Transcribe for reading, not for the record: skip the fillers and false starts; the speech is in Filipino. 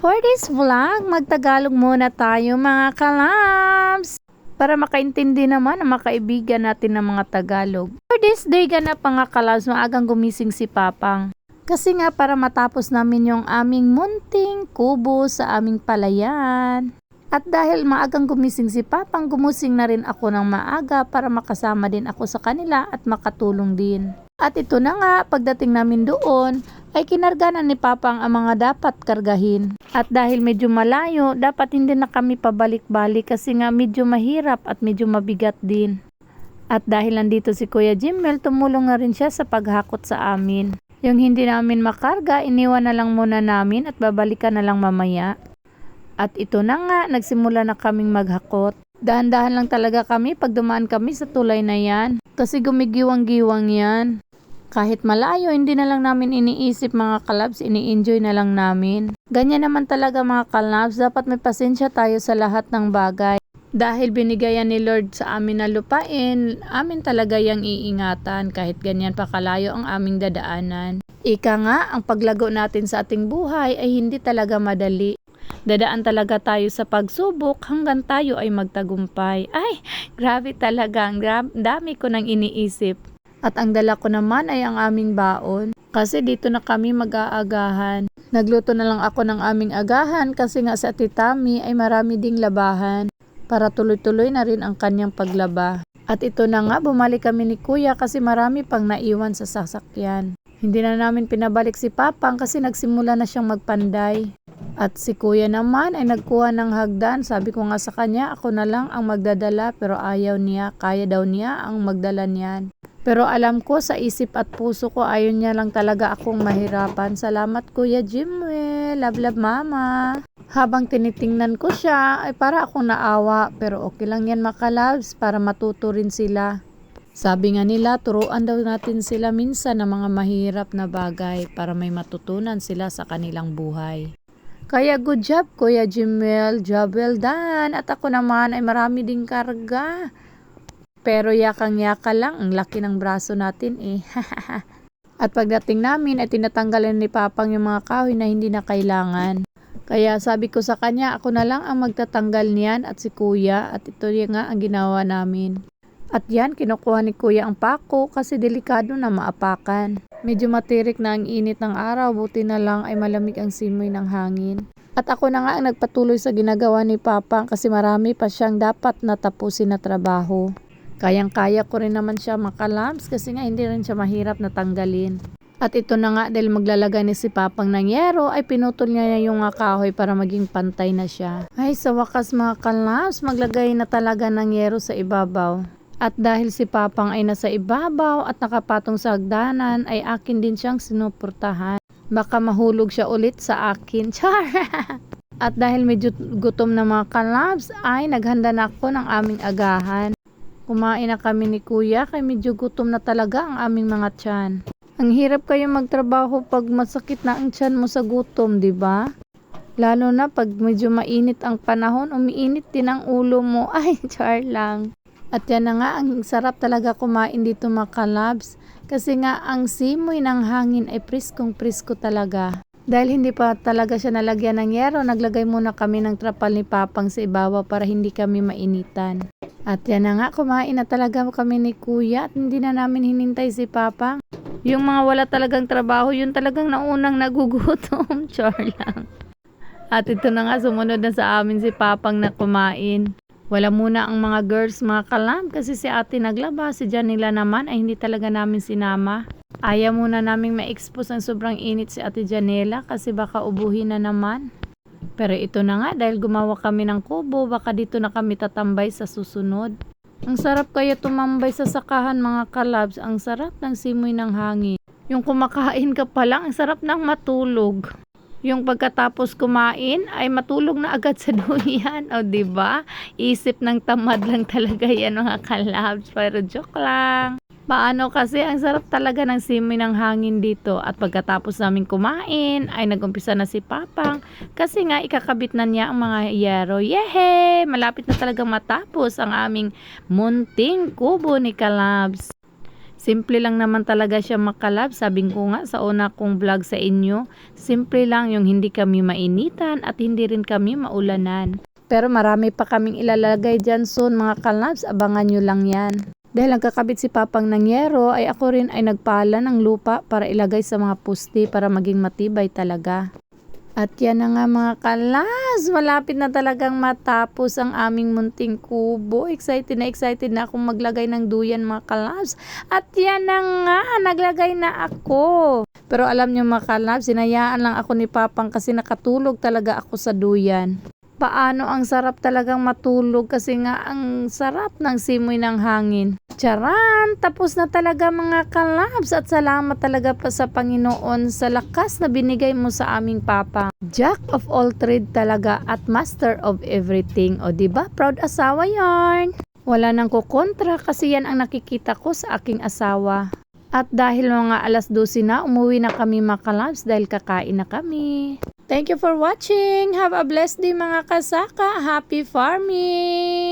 For this vlog, magtagalog muna tayo mga kalabs. Para makaintindi naman ang mga kaibigan natin ng mga Tagalog. For this day ganap mga kalabs, maagang gumising si Papang. Kasi nga para matapos namin yung aming munting kubo sa aming palayan. At dahil maagang gumising si Papang, gumusing na rin ako ng maaga para makasama din ako sa kanila at makatulong din. At ito na nga, pagdating namin doon, ay kinarga na ni Papang ang mga dapat kargahin. At dahil medyo malayo, dapat hindi na kami pabalik-balik kasi nga medyo mahirap at medyo mabigat din. At dahil nandito si Kuya Jimmel, tumulong na rin siya sa paghakot sa amin. Yung hindi namin makarga, iniwan na lang muna namin at babalikan na lang mamaya. At ito na nga, nagsimula na kaming maghakot. Dahan-dahan lang talaga kami pag dumaan kami sa tulay na yan. Kasi gumigiwang-giwang yan. Kahit malayo, hindi na lang namin iniisip mga kalabs, ini-enjoy na lang namin. Ganyan naman talaga mga kalabs, dapat may pasensya tayo sa lahat ng bagay. Dahil binigayan ni Lord sa amin na lupain, amin talaga yang iingatan kahit ganyan pa kalayo ang aming dadaanan. Ika nga, ang paglago natin sa ating buhay ay hindi talaga madali. Dadaan talaga tayo sa pagsubok hanggang tayo ay magtagumpay. Ay, grabe talaga, dami ko nang iniisip. At ang dala ko naman ay ang aming baon. Kasi dito na kami mag-aagahan. Nagluto na lang ako ng aming agahan kasi nga sa Titami ay marami ding labahan. Para tuloy-tuloy na rin ang kanyang paglaba. At ito na nga, bumalik kami ni Kuya kasi marami pang naiwan sa sasakyan. Hindi na namin pinabalik si Papang kasi nagsimula na siyang magpanday. At si Kuya naman ay nagkuha ng hagdan. Sabi ko nga sa kanya, ako na lang ang magdadala pero ayaw niya. Kaya daw niya ang magdala niyan. Pero alam ko sa isip at puso ko ayaw niya lang talaga akong mahirapan. Salamat Kuya Jimmel. Love love mama. Habang tinitingnan ko siya ay para akong naawa. Pero okay lang yan mga kalabs para matuto rin sila. Sabi nga nila, turuan daw natin sila minsan ng mga mahirap na bagay para may matutunan sila sa kanilang buhay. Kaya good job Kuya Jimmel, job well done. At ako naman ay marami ding karga. Pero yakang-yaka lang, ang laki ng braso natin eh. At pagdating namin ay tinatanggalan ni Papang yung mga kahoy na hindi na kailangan. Kaya sabi ko sa kanya, ako na lang ang magtatanggal niyan at si Kuya. At ito nga ang ginawa namin. At yan, kinukuha ni Kuya ang pako kasi delikado na maapakan. Medyo matirik na ang init ng araw, buti na lang ay malamig ang simoy ng hangin. At ako na nga ang nagpatuloy sa ginagawa ni Papang kasi marami pa siyang dapat natapusin na trabaho. Kayang-kaya ko rin naman siya makalams kasi nga hindi rin siya mahirap na tanggalin. At ito na nga dahil maglalagay ni si Papang ng yero ay pinutol niya yung kahoy para maging pantay na siya. Ay sa wakas mga kalams, maglagay na talaga ng yero sa ibabaw. At dahil si Papang ay nasa ibabaw at nakapatong sa hagdanan ay akin din siyang sinuportahan. Baka mahulog siya ulit sa akin. Char! At dahil medyo gutom na mga kalabs ay naghanda na ako ng aming agahan. Kumain na kami ni Kuya kay medyo gutom na talaga ang aming mga tiyan. Ang hirap kayo magtrabaho pag masakit na ang tiyan mo sa gutom, di ba? Lalo na pag medyo mainit ang panahon, umiinit din ang ulo mo. Ay, char lang. At yan na nga, ang sarap talaga kumain dito mga kalabs. Kasi nga, ang simoy ng hangin ay priskong-prisko talaga. Dahil hindi pa talaga siya nalagyan ng yero, naglagay muna kami ng trapal ni Papang sa ibabaw para hindi kami mainitan. At yan na nga, kumain na talaga kami ni Kuya at hindi na namin hinintay si Papang. Yung mga wala talagang trabaho, yun talagang naunang nagugutom. Char lang. At ito na nga, sumunod na sa amin si Papang na kumain. Wala muna ang mga girls mga kalam kasi si ate naglaba, si Janila naman ay hindi talaga namin sinama. Ayaw muna naming ma-expose ang sobrang init si ate Janela kasi baka ubuhin na naman. Pero ito na nga dahil gumawa kami ng kubo, baka dito na kami tatambay sa susunod. Ang sarap kaya tumambay sa sakahan mga kalabs, ang sarap ng simoy ng hangin. Yung kumakain ka pa lang, ang sarap ng matulog. Yung pagkatapos kumain ay matulog na agad sa duyan. O diba? Isip ng tamad lang talaga yan mga kalabs. Pero joke lang. Paano kasi ang sarap talaga ng simoy ng hangin dito. At pagkatapos namin kumain ay nagumpisa na si Papang. Kasi nga ikakabit na niya ang mga yero. Yehey! Malapit na talaga matapos ang aming munting kubo ni kalabs. Simple lang naman talaga siya makalab. Sabing ko nga sa una kong vlog sa inyo, simple lang yung hindi kami mainitan at hindi rin kami maulanan. Pero marami pa kaming ilalagay dyan soon mga kalabs, abangan nyo lang yan. Dahil nagkakabit si Papang ng yero, ay ako rin ay nagpala ng lupa para ilagay sa mga puste para maging matibay talaga. At yan na nga mga kalas, malapit na talagang matapos ang aming munting kubo. Excited na akong maglagay ng duyan mga kalas. At yan na nga, naglagay na ako. Pero alam niyo mga kalas, sinayaan lang ako ni Papang kasi nakatulog talaga ako sa duyan. Paano ang sarap talagang matulog kasi nga ang sarap ng simoy ng hangin. Charan! Tapos na talaga mga kalabs at salamat talaga pa sa Panginoon sa lakas na binigay mo sa aming Papa. Jack of all trade talaga at master of everything. O diba? Proud asawa yarn. Wala nang kukontra kasi yan ang nakikita ko sa aking asawa. At dahil mga alas 12 na, umuwi na kami mga kalabs dahil kakain na kami. Thank you for watching. Have a blessed day mga kasaka. Happy farming!